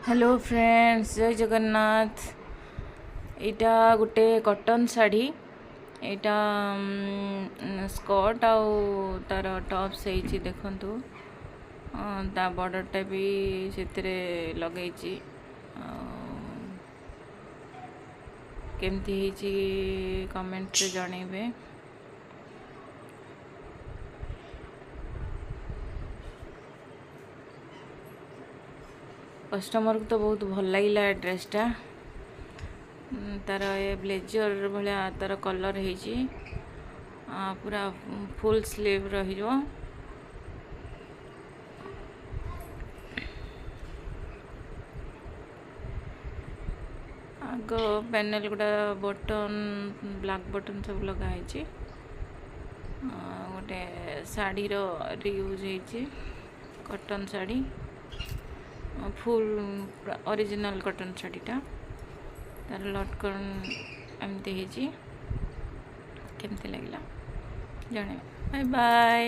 Hello friends, जय जगन्नाथ। एटा गोटे cotton sari. एटा skirt आउ तार टॉप्स है देखंतु। ता बॉर्डरटा भी से लगे केमती कमेंट रे जनइबे। कस्टमर को तो बहुत भल लगे ड्रेसटा। तार ये ब्लेजर भाया तार कलर है पूरा फुल स्लीव रही। आग पैनल गुड़ा बटन ब्लैक बटन सब लगाई। गोटे शाढ़ी यूज हो cotton sari full original cotton शाढ़ीटा तार लटकन एमती केमती लगे जाने। Bye bye.